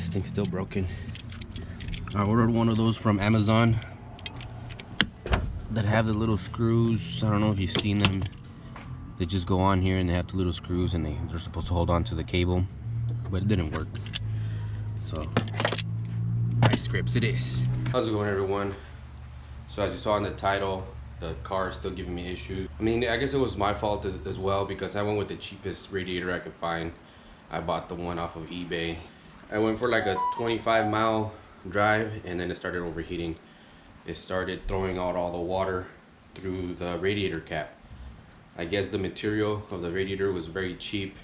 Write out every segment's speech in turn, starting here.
This thing's still broken. I ordered one of those from Amazon that have the little screws. I don't know if you've seen them. They just go on here and they have the little screws and they're supposed to hold on to the cable, but it didn't work. So, nice grips it is. How's it going, everyone? So as you saw in the title, the car is still giving me issues. I mean, I guess it was my fault as well, because I went with the cheapest radiator I could find. I bought the one off of eBay. I went for like a 25-mile drive and then it started overheating. It started throwing out all the water through the radiator cap. I guess the material of the radiator was very cheap,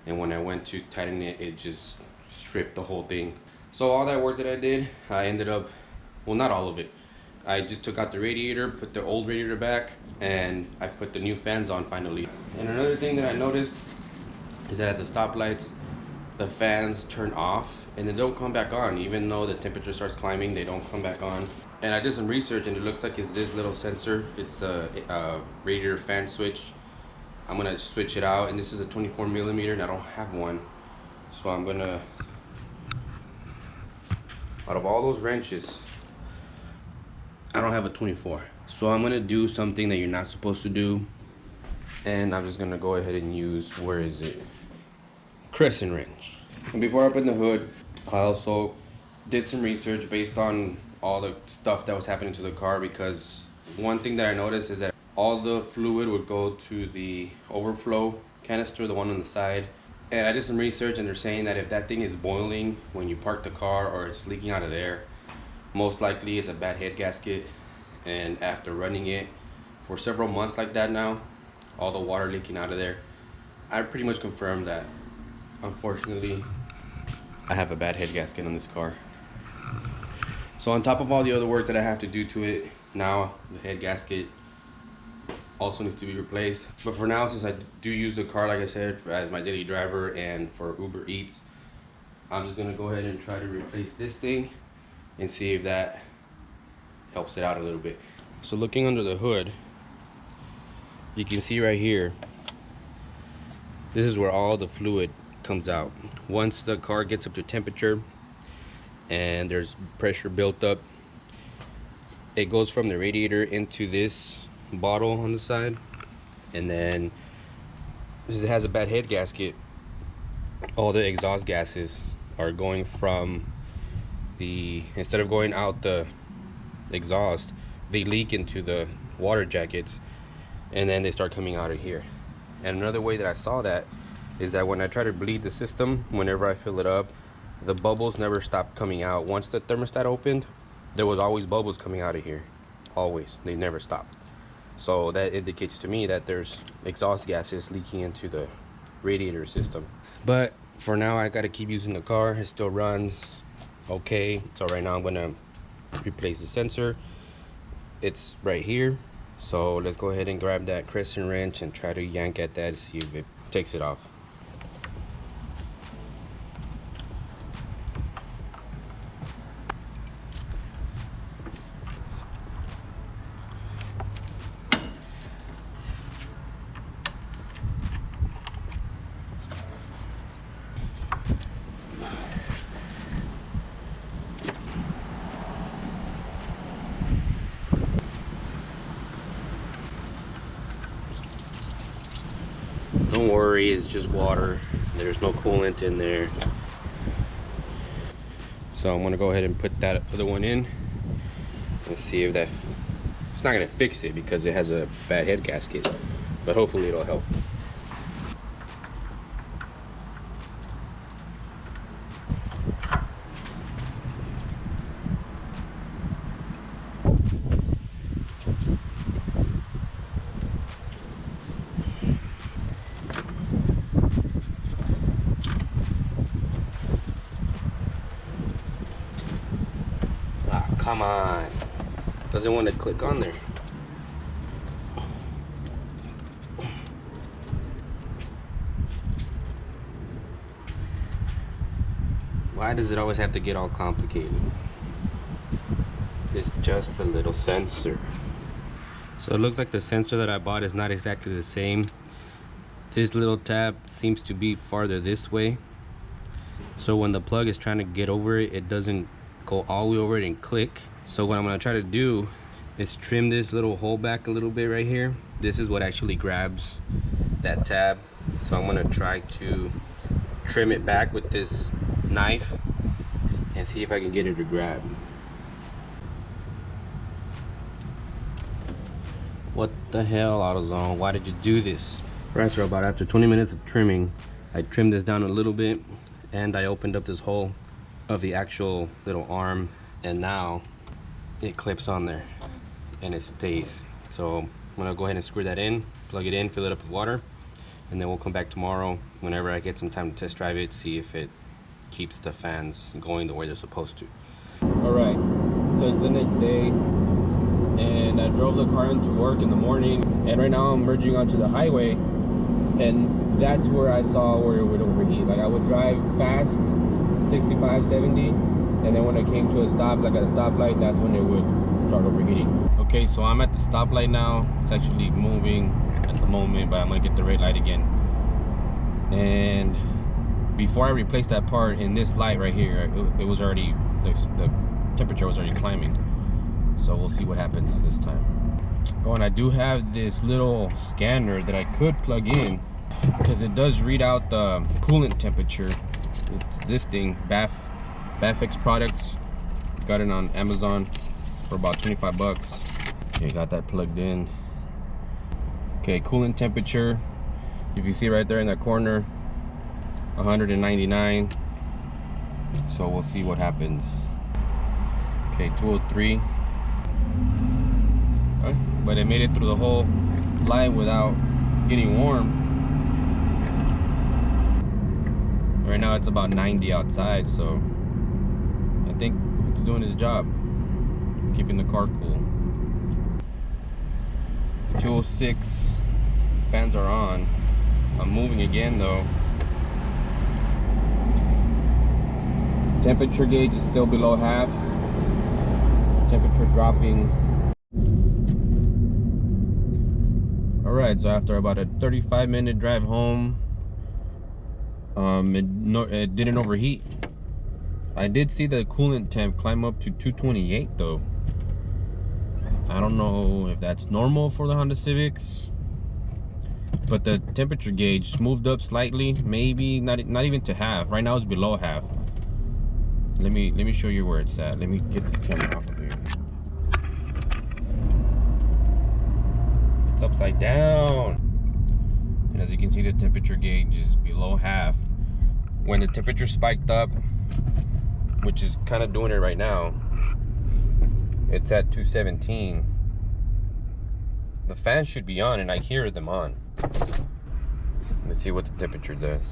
and when I went to tighten it, it just stripped the whole thing. So all that work that I did, I ended up, well, not all of it. I just took out the radiator, put the old radiator back, and I put the new fans on finally. And another thing that I noticed is that at the stoplights, the fans turn off and they don't come back on. Even though the temperature starts climbing, they don't come back on. And I did some research and it looks like it's this little sensor. It's the radiator fan switch. I'm gonna switch it out, and this is a 24mm and I don't have one. So I'm gonna, out of all those wrenches, I don't have a 24. So I'm gonna do something that you're not supposed to do. And I'm just gonna go ahead and use, where is it? Crescent wrench. And before I open the hood, I also did some research based on all the stuff that was happening to the car, because one thing that I noticed is that all the fluid would go to the overflow canister, the one on the side. And I did some research and they're saying that if that thing is boiling when you park the car or it's leaking out of there, most likely it's a bad head gasket. And after running it for several months like that now, all the water leaking out of there, I pretty much confirmed that unfortunately I have a bad head gasket on this car. So on top of all the other work that I have to do to it, now the head gasket also needs to be replaced. But for now, since I do use the car, like I said, as my daily driver and for Uber Eats, I'm just gonna go ahead and try to replace this thing and see if that helps it out a little bit. So looking under the hood, you can see right here, this is where all the fluid comes out. Once the car gets up to temperature and there's pressure built up, it goes from the radiator into this bottle on the side, and then since it has a bad head gasket, all the exhaust gases are going from the, instead of going out the exhaust, they leak into the water jackets and then they start coming out of here. And another way that I saw that is that when I try to bleed the system, whenever I fill it up, the bubbles never stopped coming out. Once the thermostat opened, there was always bubbles coming out of here. Always. They never stopped. So that indicates to me that there's exhaust gases leaking into the radiator system. But for now, I gotta keep using the car. It still runs okay. So right now I'm gonna replace the sensor. It's right here. So let's go ahead and grab that crescent wrench and try to yank at that to see if it takes it off. Don't worry, it's just water. There's no coolant in there. So I'm gonna go ahead and put that other one in and see if that, it's not gonna fix it because it has a bad head gasket, but hopefully it'll help. Come on. Doesn't want to click on there. Why does it always have to get all complicated? It's just a little sensor. So it looks like the sensor that I bought is not exactly the same. This little tab seems to be farther this way. So when the plug is trying to get over it, it doesn't go all the way over it and click. So what I'm gonna try to do is trim this little hole back a little bit right here. This is what actually grabs that tab. So I'm gonna try to trim it back with this knife and see if I can get it to grab. What the hell, AutoZone? Why did you do this? Right, so about after 20 minutes of trimming, I trimmed this down a little bit and I opened up this hole of the actual little arm, and now it clips on there and it stays. So I'm gonna go ahead and screw that in, plug it in, fill it up with water, and then we'll come back tomorrow whenever I get some time to test drive it, see if it keeps the fans going the way they're supposed to. All right, so it's the next day and I drove the car into work in the morning, and right now I'm merging onto the highway, and that's where I saw where it would overheat. Like I would drive fast, 65, 70, and then when I came to a stop, like at a stoplight, that's when it would start overheating. Okay, so I'm at the stoplight now. It's actually moving at the moment, but I'm gonna get the red light again. And before I replaced that part in this light right here, it was already, the temperature was already climbing. So we'll see what happens this time. Oh, and I do have this little scanner that I could plug in because it does read out the coolant temperature. It's this thing, BAFX products. Got it on Amazon for about 25 bucks. Okay, got that plugged in. Okay, coolant temperature. If you see right there in that corner, 199. So we'll see what happens. Okay, 203. But it made it through the whole light without getting warm. Right now it's about 90 outside, so I think it's doing its job, keeping the car cool. 206, fans are on. I'm moving again though. Temperature gauge is still below half. Temperature dropping. Alright, so after about a 35-minute drive home, it didn't overheat. I did see the coolant temp climb up to 228 though. I don't know if that's normal for the Honda Civics, but the temperature gauge moved up slightly, maybe not even to half. Right now it's below half. Let me show you where it's at. Let me get this camera off of here. It's upside down, and as you can see, the temperature gauge is below half. When the temperature spiked up, which is kind of doing it right now, it's at 217. The fans should be on, and I hear them on. Let's see what the temperature does,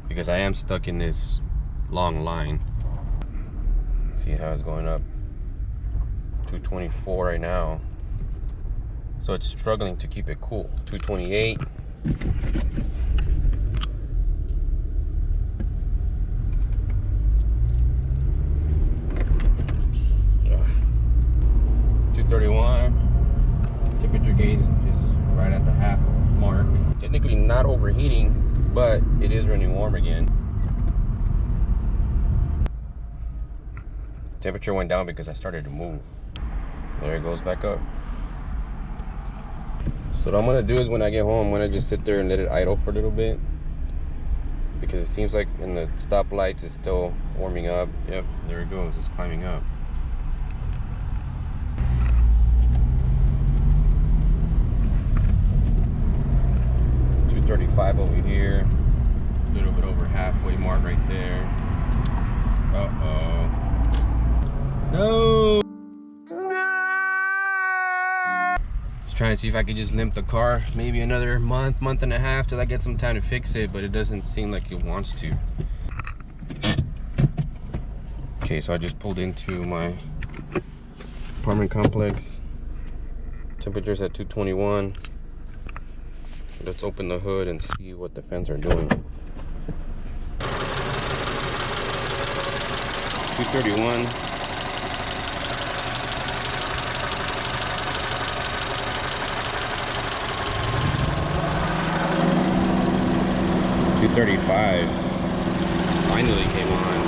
because I am stuck in this long line. Let's see how it's going up. 224 right now. So it's struggling to keep it cool. 228. Yeah. 231. Temperature gauge is right at the half mark. Technically not overheating, but it is running warm again. Temperature went down because I started to move. There it goes back up. So what I'm gonna do is when I get home, I'm gonna just sit there and let it idle for a little bit, because it seems like in the stoplights it's still warming up. Yep, there it goes, it's climbing up. $235 over here, a little bit over halfway mark right there. Uh-oh. No! Trying to see if I could just limp the car maybe another month and a half till I get some time to fix it, but it doesn't seem like it wants to. Okay, so I just pulled into my apartment complex. Temperature's at 221. Let's open the hood and see what the fans are doing. 231. 235. finally came on.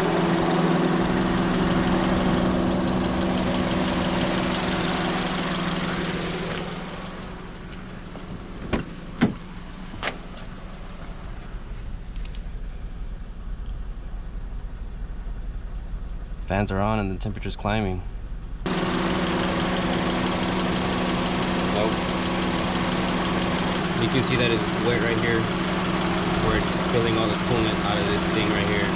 Fans are on and the temperature's climbing. Nope. You can see that it's wet right here, where it's spilling all the coolant out of this thing right here.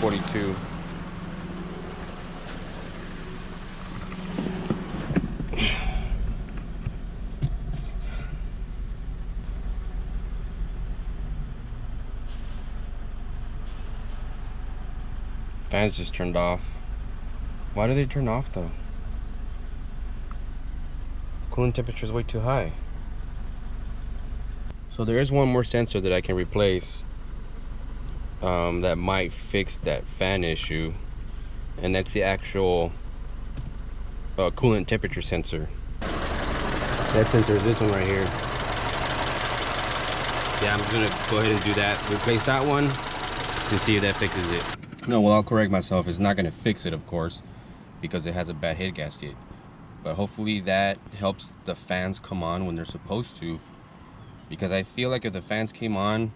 242. Fans just turned off. Why do they turn off though? Coolant temperature is way too high. So there is one more sensor that I can replace that might fix that fan issue, and that's the actual coolant temperature sensor. That sensor is this one right here. Yeah, I'm just gonna go ahead and do that. Replace that one and see if that fixes it. No, well, I'll correct myself. It's not gonna fix it, of course, because it has a bad head gasket. But hopefully that helps the fans come on when they're supposed to. Because I feel like if the fans came on,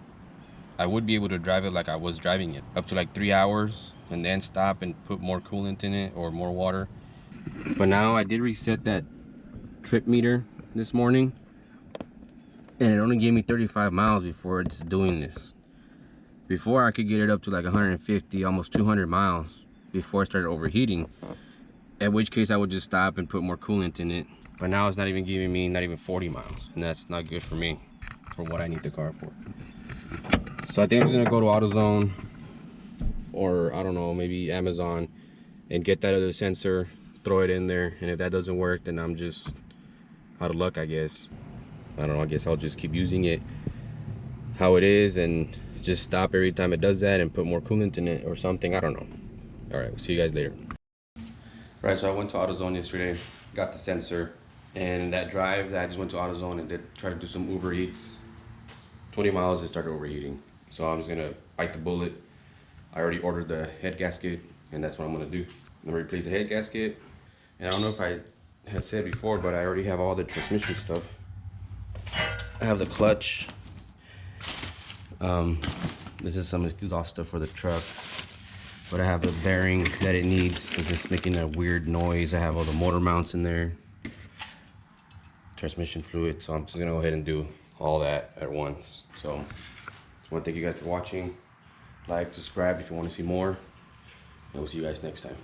I would be able to drive it like I was driving it. Up to like 3 hours and then stop and put more coolant in it or more water. But now I did reset that trip meter this morning. And it only gave me 35 miles before it's doing this. Before I could get it up to like 150, almost 200 miles before it started overheating. At which case I would just stop and put more coolant in it. But now it's not even giving me not even 40 miles. And that's not good for me, for what I need the car for. So I think I'm just gonna go to AutoZone, or I don't know, maybe Amazon, and get that other sensor, throw it in there. And if that doesn't work, then I'm just out of luck, I guess. I don't know, I guess I'll just keep using it how it is and just stop every time it does that and put more coolant in it or something. I don't know. All right, we'll see you guys later. Right, so I went to AutoZone yesterday, got the sensor, and that drive that I just went to AutoZone and did try to do some Uber Eats. 20 miles, it started overheating. So I'm just gonna bite the bullet. I already ordered the head gasket, and that's what I'm gonna do. I'm gonna replace the head gasket. And I don't know if I had said before, but I already have all the transmission stuff. I have the clutch. This is some exhaust stuff for the truck. But I have the bearing that it needs because it's making a weird noise. I have all the motor mounts in there. Transmission fluid. So I'm just gonna go ahead and do all that at once. So just want to thank you guys for watching. Like, subscribe if you want to see more. And we'll see you guys next time.